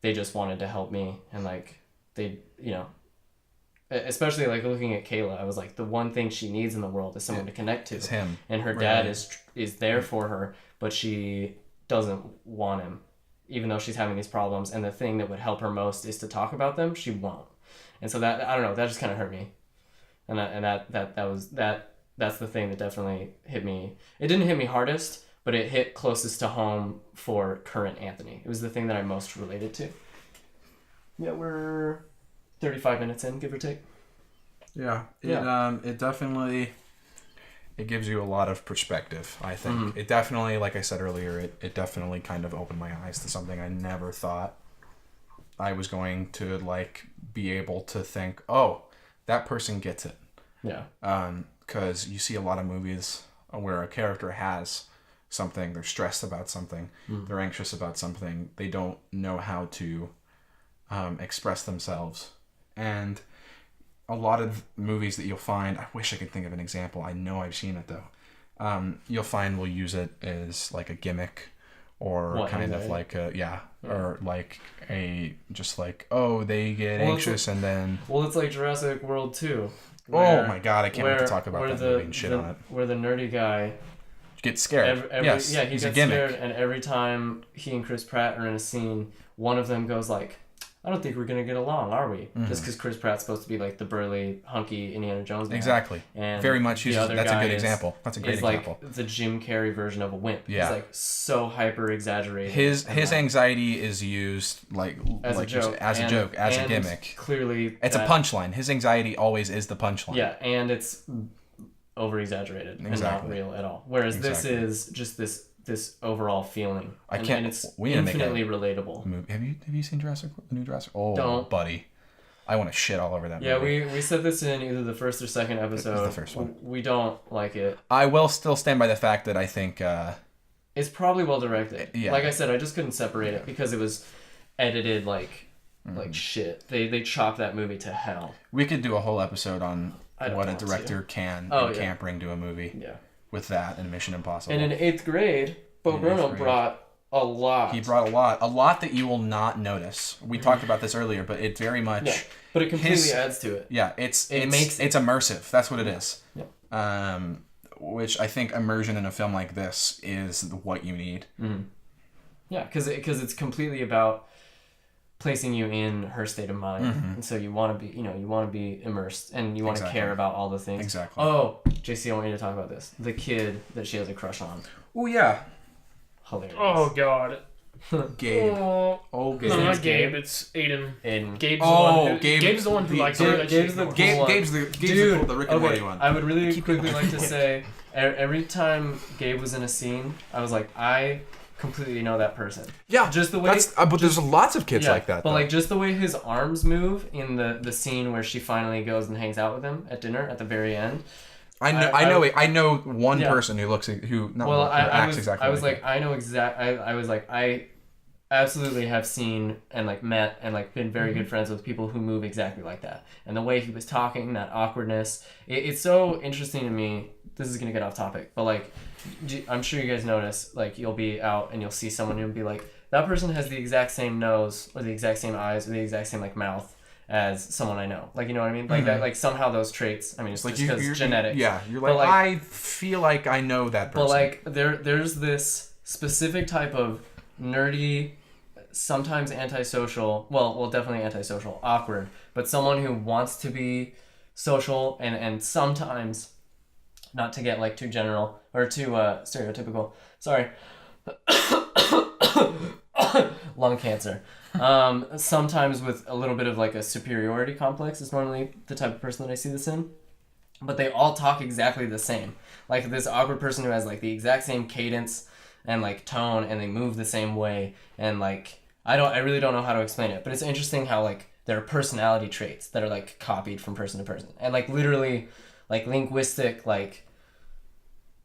they just wanted to help me, and, like, they, especially, like, looking at Kayla, I was like, the one thing she needs in the world is someone to connect to. It's him. And her dad is there for her, but she doesn't want him, even though she's having these problems, and the thing that would help her most is to talk about them. She won't. And so that, I don't know, that just kind of hurt me. And that's the thing that definitely hit me. It didn't hit me hardest, but it hit closest to home for current Anthony. It was the thing that I most related to. Yeah, we're 35 minutes in, give or take. Yeah. It definitely, it gives you a lot of perspective, I think. Mm-hmm. It definitely, like I said earlier, it definitely kind of opened my eyes to something I never thought I was going to, like, be able to think, oh, that person gets it. Yeah. Because you see a lot of movies where a character has something, they're stressed about something, they're anxious about something, they don't know how to express themselves. And a lot of movies that you'll find, I wish I could think of an example, I know I've seen it though, you'll find will use it as, like, a gimmick, or of like or like a, just like, oh, they get anxious and then... Well, it's like Jurassic World 2. Oh my god, I can't wait to talk about that movie and shit on it. Where the nerdy guy gets scared. Yes, yeah, he he's gets a gimmick. scared, and every time he and Chris Pratt are in a scene, one of them goes like, I don't think we're going to get along, are we? Mm-hmm. Just because Chris Pratt's supposed to be, like, the burly, hunky Indiana Jones man. Exactly. And very much uses, that's a good example. That's a great example. Like the Jim Carrey version of a wimp. Yeah. He's, like, so hyper exaggerated. His anxiety is used as a joke, as a gimmick. Clearly, it's a punchline. His anxiety always is the punchline. Yeah, and it's over exaggerated and not real at all. Whereas this is just this overall feeling. And it's infinitely relatable. Have you seen the new Jurassic? Oh, don't, buddy. I want to shit all over that movie. Yeah, we said this in either the first or second episode. It was the first one. We don't like it. I will still stand by the fact that I think... it's probably well directed. Yeah. Like I said, I just couldn't separate it because it was edited, like, like shit. They chop that movie to hell. We could do a whole episode on what a want director can and can't bring to a movie. Yeah. With that and Mission Impossible. And in 8th grade, Bo Burnham brought a lot. He brought a lot that you will not notice. We talked about this earlier, but it very much. Yeah, but it completely adds to it. Yeah, it's immersive. That's what it is. Yeah. Which I think immersion in a film like this is what you need. Mm-hmm. Yeah, because it's completely about placing you in her state of mind, and so you want to be immersed, and you want to care about all the things. Exactly. Oh, Jaycee, I want you to talk about this. The kid that she has a crush on. Oh yeah. Hilarious. Oh god. Gabe. Oh, Gabe. No, not Gabe. It's Aiden. Gabe's Gabe's the one who likes her. Gabe's the Rick and Morty one. I would really quickly like to say, every time Gabe was in a scene, I was like, I completely know that person. Yeah, just the way. But there's lots of kids like that. But like just the way his arms move in the scene where she finally goes and hangs out with him at dinner at the very end. I know one person who acts exactly. I was like, I know I was like, I absolutely have seen and like met and like been very good friends with people who move exactly like that. And the way he was talking, that awkwardness, it's so interesting to me. This is gonna get off topic, but like, I'm sure you guys notice, like you'll be out and you'll see someone who'll be like, that person has the exact same nose or the exact same eyes or the exact same like mouth as someone I know. Like, you know what I mean? Like that, like somehow those traits, I mean, it's like just because genetics. Yeah, you're like, I feel like I know that person. But like, there's this specific type of nerdy, sometimes antisocial, well, definitely antisocial, awkward, but someone who wants to be social and sometimes, not to get like too general or too stereotypical, sorry, lung cancer. Sometimes with a little bit of like a superiority complex is normally the type of person that I see this in. But they all talk exactly the same. Like this awkward person who has like the exact same cadence and like tone, and they move the same way, and like I really don't know how to explain it, but it's interesting how like there are personality traits that are like copied from person to person, and like literally like linguistic, like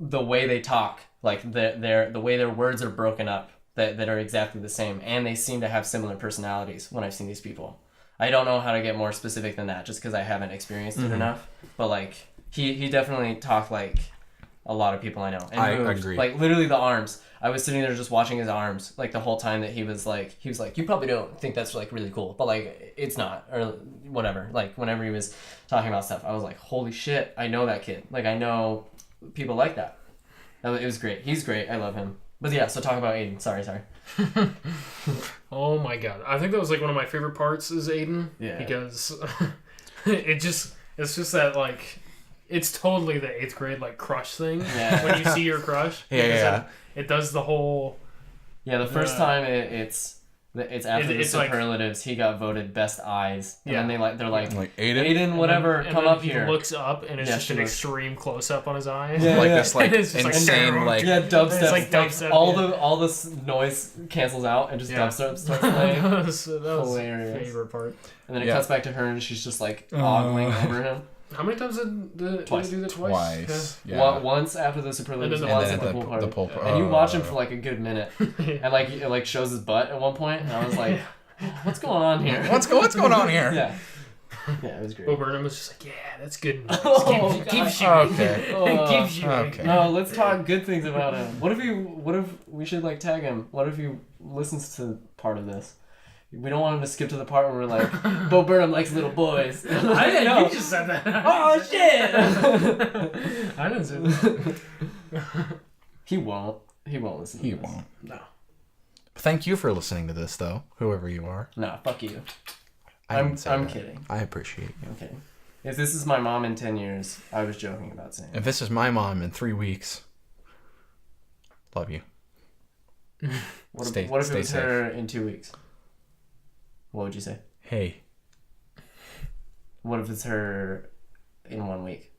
the way they talk, like the way their words are broken up that are exactly the same, and they seem to have similar personalities when I've seen these people. I don't know how to get more specific than that just because I haven't experienced it enough, but like he definitely talked like a lot of people I know, and I agree. Like literally the arms, I was sitting there just watching his arms like the whole time that he was like you probably don't think that's like really cool, but like it's not, or whatever. Like whenever he was talking about stuff, I was like, holy shit, I know that kid. Like I know people like that. It was great. He's great. I love him. But yeah, so talk about Aiden. Sorry. Oh my god. I think that was like one of my favorite parts is Aiden. Yeah. Because it's just that like, it's totally the 8th grade like crush thing. Yeah. When you see your crush. Yeah. It does the whole... Yeah, the first time it's after the superlatives, he got voted best eyes. And then they're like Aiden, whatever, and come then up here. He looks up and it's just an extreme close up on his eye. Yeah, like this like insane dubstep. It's like dubstep. All this noise cancels out and just dubstep starts playing. that was hilarious. My favorite part. And then it cuts back to her and she's just like ogling over him. How many times did they do that? Twice. Yeah. Once after the superlatives, and once at the pool party. And you watch him for like a good minute, and like it like shows his butt at one point, and I was like, "What's going on here? What's going on here?" Yeah, it was great. Bo Burnham was just like, "Yeah, that's good. Keep shooting. Okay. Keep shooting." Okay. No, let's talk good things about him. What if we should like tag him? What if he listens to part of this? We don't want him to skip to the part where we're like, Bo Burnham likes little boys. I didn't know. You just said that. Oh, shit! I didn't say that. He won't listen to this. He won't. No. Thank you for listening to this, though, whoever you are. No, fuck you. I'm kidding. I appreciate you. I'm kidding. If this is my mom in 10 years, I was joking about saying. If this is my mom in 3 weeks, love you. What if it was safe. her in 2 weeks? What would you say? Hey. What if it's her in 1 week?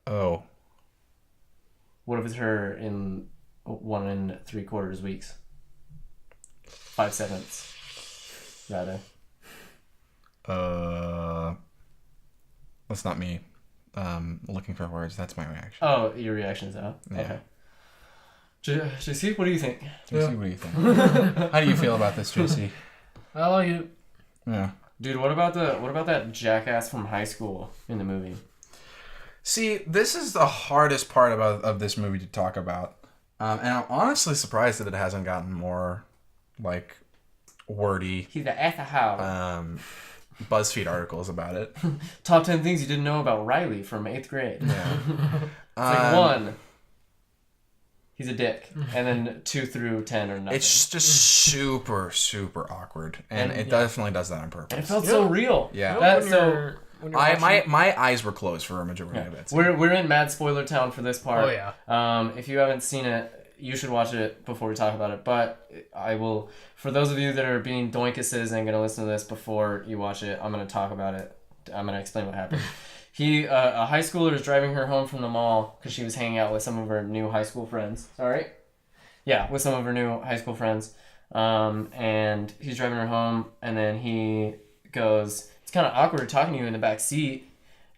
Oh. What if it's her in 1 3/4 weeks? 5/7, rather. That's not me. Looking for words. That's my reaction. Oh, your reaction is out? Yeah. Okay. Jaycee, what do you think? Jaycee, what do you think? How do you feel about this, Jaycee? I like it. Yeah. Dude, what about that jackass from high school in the movie? See, this is the hardest part of this movie to talk about. And I'm honestly surprised that it hasn't gotten more, like, wordy He's the asshole. BuzzFeed articles about it. Top 10 things you didn't know about Riley from 8th grade. Yeah. It's like 1, he's a dick, and then 2 through 10 are nothing. It's just super, super awkward, and it definitely does that on purpose. And it felt so real. Yeah. My eyes were closed for a majority of it. We're in mad spoiler town for this part. Oh yeah. If you haven't seen it, you should watch it before we talk about it. But I will, for those of you that are being doinkuses and gonna listen to this before you watch it, I'm gonna talk about it. I'm gonna explain what happened. A high schooler is driving her home from the mall because she was hanging out with some of her new high school friends. Sorry? Yeah, with some of her new high school friends. And he's driving her home, and then he goes, it's kind of awkward talking to you in the back seat.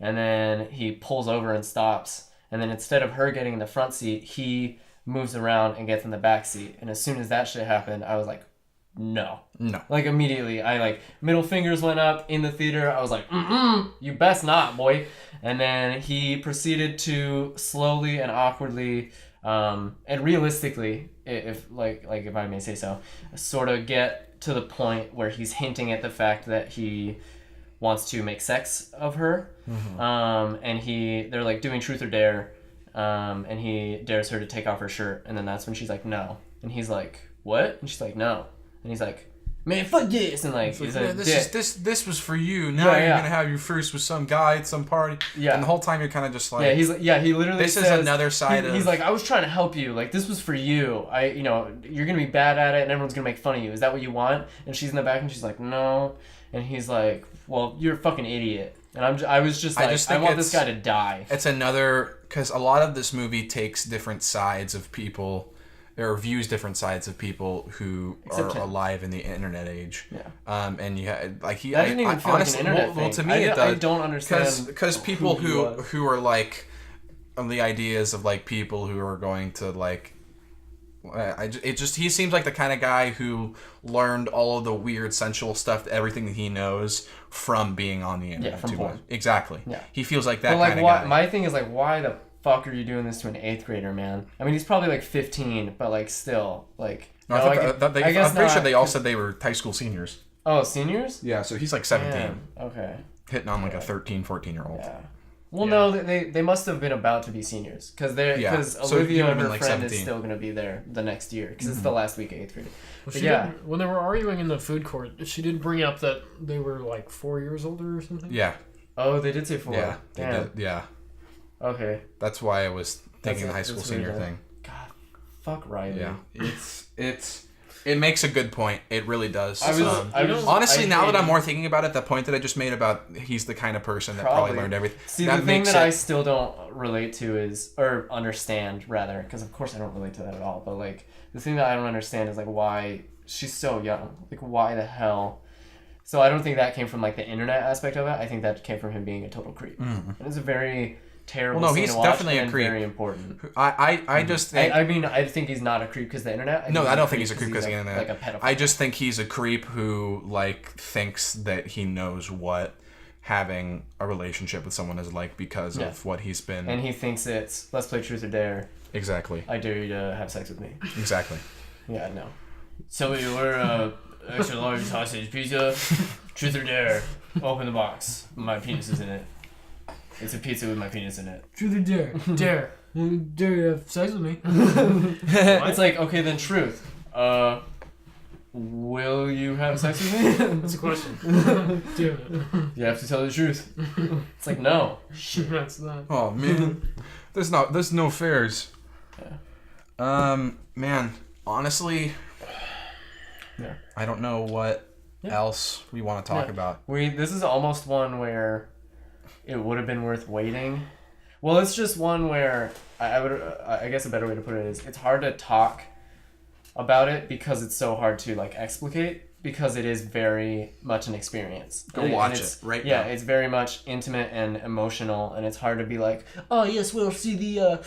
And then he pulls over and stops. And then instead of her getting in the front seat, he moves around and gets in the back seat. And as soon as that shit happened, I was like, no. Like, immediately, middle fingers went up in the theater. I was like, you best not, boy. And then he proceeded to slowly and awkwardly, and realistically, if I may say so, sort of get to the point where he's hinting at the fact that he wants to make sex of her. And they're like doing truth or dare. And he dares her to take off her shirt. And then that's when she's like, no. And he's like, what? And she's like, no. And he's like, man, fuck this. And like, he's like, this was for you. Now you're gonna have your first with some guy at some party. Yeah. And the whole time you're kind of just like, he literally this says, is another side of. He's like, I was trying to help you. Like, this was for you. You're gonna be bad at it, and everyone's gonna make fun of you. Is that what you want? And she's in the back, and she's like, no. And he's like, well, you're a fucking idiot. And I want this guy to die. It's another, because a lot of this movie takes different sides of people, or views different sides of people who are alive in the internet age. Yeah. And that didn't even feel honestly, like an internet thing. To me it does. I don't understand. Because people who are like, the ideas of like people who are going to like, he seems like the kind of guy who learned all of the weird sensual stuff, everything that he knows from being on the internet. Yeah, from porn. Exactly. Yeah. He feels like that kind of guy. My thing is like, why the fuck are you doing this to an 8th grader, man? I mean, he's probably like 15, but like still, like. I'm pretty sure they all said they were high school seniors. Oh, seniors? Yeah, so he's like 17. Damn. Okay. Hitting on like a 13, 14-year-old. Yeah. Well, no, they must have been about to be seniors because Olivia and her friend 17. Is still gonna be there the next year because it's the last week of 8th grade. Well, when they were arguing in the food court, she did bring up that they were like 4 years older or something. Yeah. Oh, they did say 4. Yeah. Damn. Yeah. Okay. That's why I was thinking the high school senior thing. God, fuck Riley. Yeah. It makes a good point. It really does. Honestly, now that I'm more thinking about it, the point that I just made about he's the kind of person that probably learned everything. See, the thing that I still don't relate to is, or understand rather, because of course I don't relate to that at all, but like, the thing that I don't understand is like why she's so young. Like, why the hell? So I don't think that came from like the internet aspect of it. I think that came from him being a total creep. And it's a very terrible scene to watch, definitely a creep. Very important. I just think... I think he's not a creep because the internet. I don't think he's a creep because of the internet. Like a pedophile. I just think he's a creep who like thinks that he knows what having a relationship with someone is like because of what he's been. And he thinks it's let's play truth or dare. Exactly. I dare you to have sex with me. Exactly. Yeah, no. So you order extra large sausage pizza, truth or dare. Open the box. My penis is in it. It's a pizza with my penis in it. Truth or dare? Dare. Dare you have sex with me? It's like, okay, then truth. Will you have sex with me? That's a question. Damn it. You have to tell the truth. It's like, no. That's that. Oh, man. There's no fairs. Yeah. Man, honestly, I don't know what else we want to talk about. This is almost one where it would have been worth waiting. Well, it's just one where I guess a better way to put it is it's hard to talk about it because it's so hard to like explicate because it is very much an experience. Go watch it right now. Yeah, it's very much intimate and emotional, and it's hard to be like, oh yes, we'll see the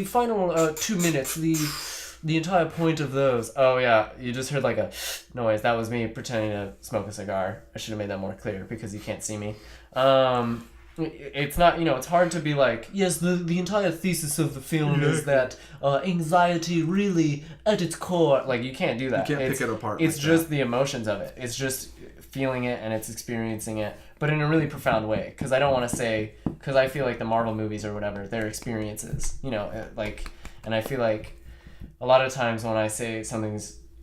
final 2 minutes, the entire point of those. Oh yeah, you just heard like a noise. That was me pretending to smoke a cigar. I should have made that more clear because you can't see me. It's not, it's hard to be like, yes, the entire thesis of the film is that anxiety really at its core. Like, you can't do that. You can't pick it apart. It's like just that. the emotions of it. It's just feeling it and it's experiencing it, but in a really profound way. Because I don't want to say, because I feel like the Marvel movies or whatever, they're experiences, like, and I feel like a lot of times when I say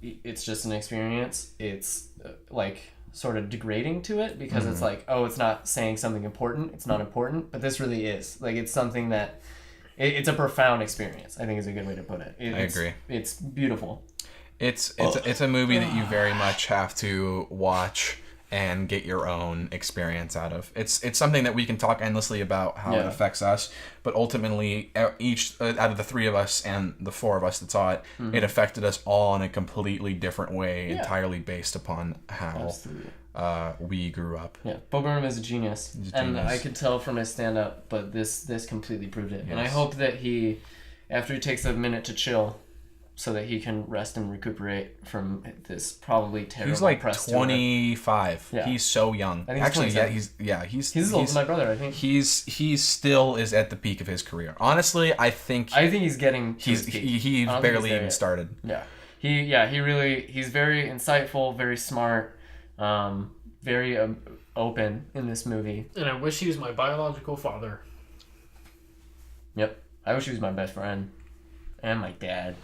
it's just an experience, it's like sort of degrading to it because it's like, oh, it's not saying something important, it's not important, but this really is. Like, it's something that it's a profound experience, I think is a good way to put it. I agree. It's beautiful. It's a movie that you very much have to watch and get your own experience out of. It's something that we can talk endlessly about how it affects us, but ultimately each out of the three of us and the four of us that saw it, it affected us all in a completely different way, entirely based upon how we grew up. Yeah, Bo Burnham is a genius. And I could tell from his stand-up, but this completely proved it. Yes. And I hope that after he takes a minute to chill, so that he can rest and recuperate from this probably terrible. He's like press 25. Yeah. He's so young. I think he's he's as old as my brother. I think he still is at the peak of his career. Honestly, I think he's getting. He barely even started. Yeah, he's very insightful, very smart, very open in this movie. And I wish he was my biological father. Yep, I wish he was my best friend, and my dad.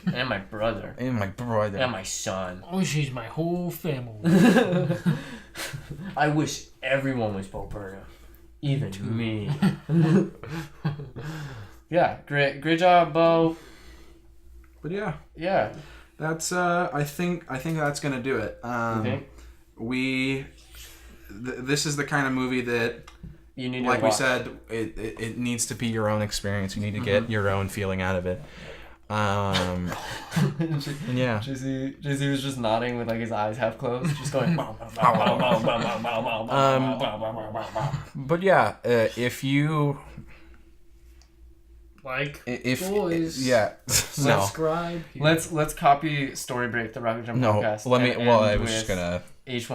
And my brother. And my son. I wish he's my whole family. I wish everyone was Bo Burnham. Even me. Yeah, great job, Bo. But yeah. That's I think that's gonna do it. This is the kind of movie that you need to like watch. we said, it needs to be your own experience. You need to get your own feeling out of it. Yeah. Jaycee was just nodding with like his eyes half closed, just going. But yeah, if you subscribe. Let's copy Story Break, the Rocket Jump podcast. I was just gonna. Each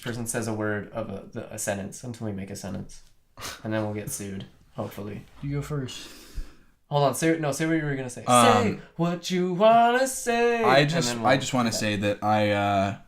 person says a word of a sentence until we make a sentence, and then we'll get sued. Hopefully. You go first. Hold on, say what you were gonna say. Say what you wanna say. I just want to say that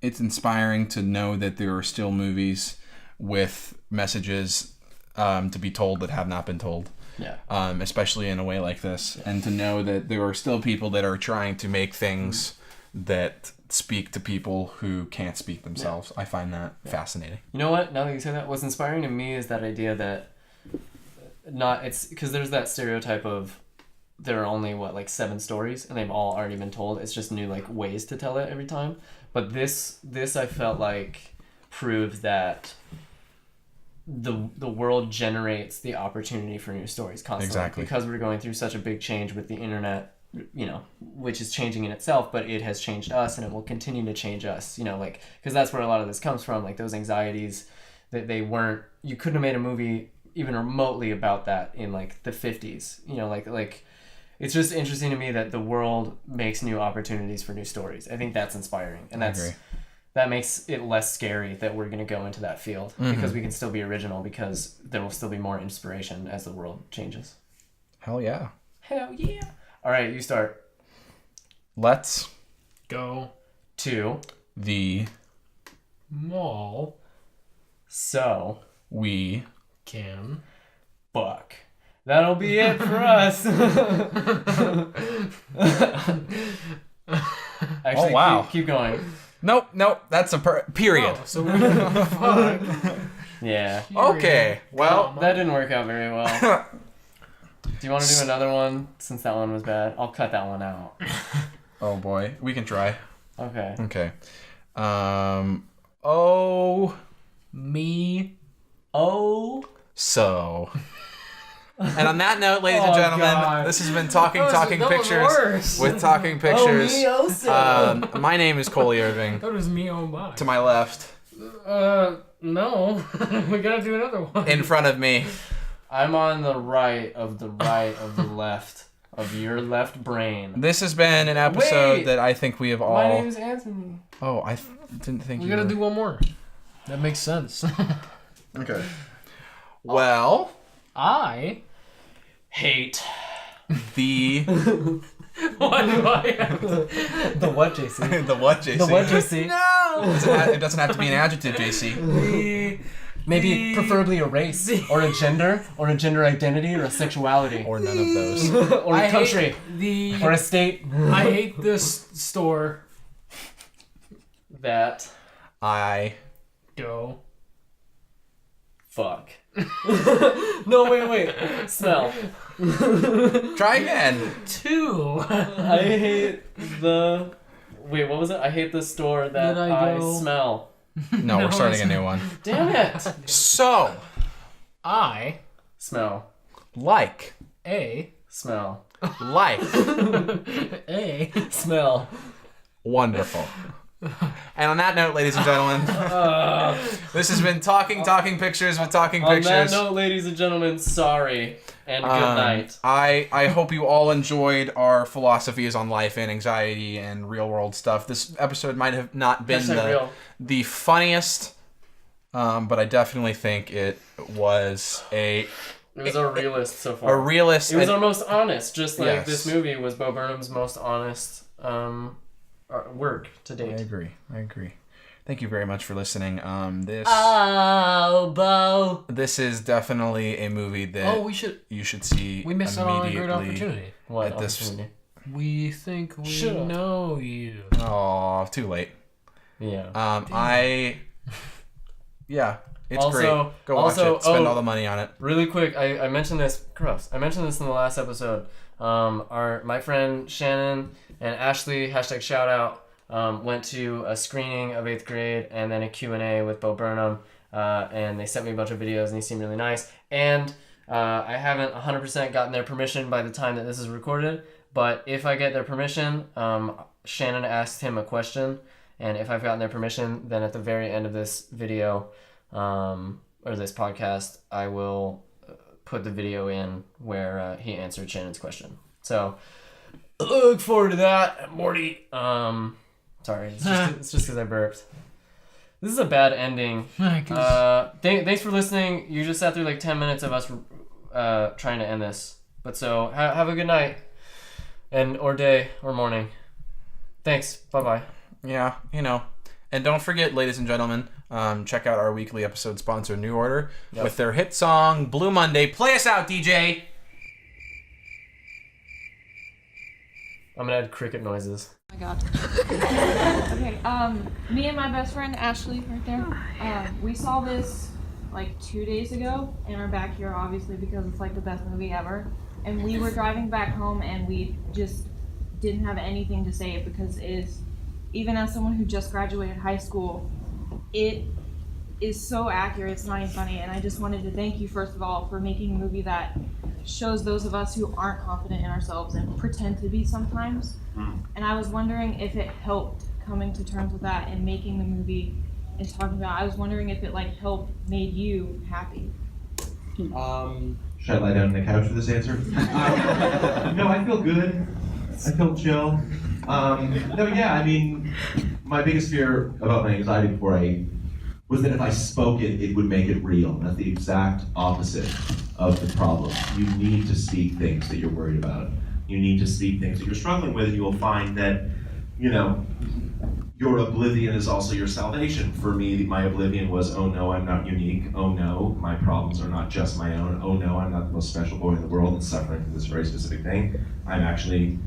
it's inspiring to know that there are still movies with messages to be told that have not been told. Yeah. Especially in a way like this, and to know that there are still people that are trying to make things that speak to people who can't speak themselves. I find that fascinating. You know what? Now that you say that, what's inspiring to me is that idea that. It's because there's that stereotype of there are only 7 stories and they've all already been told. It's just new ways to tell it every time. But this I felt like proved that the world generates the opportunity for new stories constantly. Exactly. Because we're going through such a big change with the internet, which is changing in itself, but it has changed us and it will continue to change us. Because that's where a lot of this comes from. Those anxieties that you couldn't have made a movie even remotely about that in the 50s. It's just interesting to me that the world makes new opportunities for new stories. I think that's inspiring, and that makes it less scary that we're going to go into that field because we can still be original, because there will still be more inspiration as the world changes. Hell yeah. All right, you start. Let's go to the mall so we can fuck. That'll be it for us. Actually, wow. Keep going. Nope. That's a period. Oh, so we're gonna fuck. Yeah. Okay. Well, that didn't work out very well. Do you want to do another one since that one was bad? I'll cut that one out. Oh boy, we can try. Okay. So. And on that note, ladies and gentlemen, this has been Talking Pictures with Talking Pictures. My name is Coley Irving. That was me on by. To my left. No. We gotta do another one. In front of me. I'm on the right of the left. of your left brain. This has been an episode Wait. that I think we have all... My name's Anthony. Oh, I didn't think We you gotta were... do one more. That makes sense. Okay. Well... I hate The... Why do I have to... The what, Jaycee? The what, JC? The what, Jaycee? No! It doesn't have to be an adjective, JC. Maybe preferably a race, or a gender identity, or a sexuality. Or none of those. Or a country. Or a state. I hate this store. That. I... Go. Fuck. No, wait. Smell. Try again. 2. I hate the... Wait, what was it? I hate the store that Did I go- smell. No, we're starting a new one. Damn it! So, I Smell. like, A Smell. like, A Smell. wonderful. And on that note, ladies and gentlemen, this has been Talking Pictures with Talking On Pictures. that note, ladies and gentlemen, sorry. And good night. I hope you all enjoyed our philosophies on life and anxiety and real world stuff. This episode might have not been the funniest, but I definitely think it was It was a realist so far. a realist. It was our most honest, just like Yes. this movie was Bo Burnham's most honest work to date. I agree. Thank you very much for listening. Oh, Bo. This is definitely a movie that we should. you should see We missed out on a great immediately. opportunity. What At this- opportunity? We think we Shut up. know you. Oh, too late. Yeah. It's Also- great. Go watch also- it. Spend all the money on it. Really quick, I mentioned this. Gross. I mentioned this in the last episode. My friend Shannon and Ashley #shout out went to a screening of 8th grade and then a Q&A with Bo Burnham, and they sent me a bunch of videos and he seemed really nice. And I haven't 100% gotten their permission by the time that this is recorded, but if I get their permission, Shannon asked him a question, and if I've gotten their permission, then at the very end of this video or this podcast, I will put the video in where he answered Shannon's question. So look forward to that, Morty. Sorry, it's just because I burped. This is a bad ending. Thanks for listening. You just sat through like 10 minutes of us trying to end this. But so have a good night, or day, or morning. Thanks. Bye-bye. Yeah, And don't forget, ladies and gentlemen, check out our weekly episode sponsor, New Order, with their hit song, Blue Monday. Play us out, DJ! I'm gonna add cricket noises. Oh my god. Okay, me and my best friend Ashley right there, we saw this like 2 days ago and are back here obviously because it's like the best movie ever. And we were driving back home and we just didn't have anything to say because even as someone who just graduated high school, it is so accurate, it's not even funny, and I just wanted to thank you first of all for making a movie that shows those of us who aren't confident in ourselves and pretend to be sometimes. And I was wondering if it helped coming to terms with that and making the movie and talking about it. I was wondering if it made you happy. Should I lie down on the couch for this answer? No, I feel good. I feel chill. My biggest fear about my anxiety before was that if I spoke it, it would make it real. That's the exact opposite of the problem. You need to speak things that you're worried about. You need to speak things that you're struggling with, and you will find that, your oblivion is also your salvation. For me, my oblivion was, oh no, I'm not unique. Oh no, my problems are not just my own. Oh no, I'm not the most special boy in the world and suffering from this very specific thing. I'm actually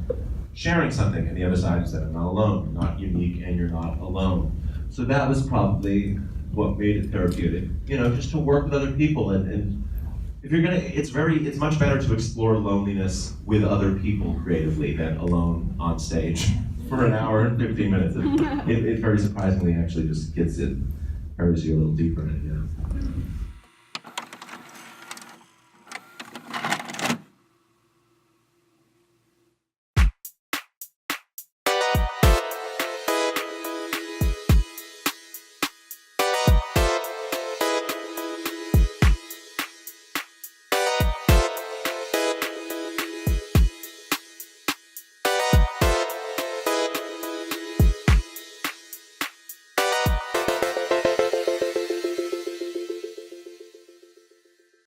sharing something, and the other side is that I'm not alone. You're not unique, and you're not alone. So that was probably what made it therapeutic. Just to work with other people, and if you're gonna, it's much better to explore loneliness with other people creatively than alone on stage for an hour and 15 minutes. It very surprisingly actually just carries you a little deeper in it.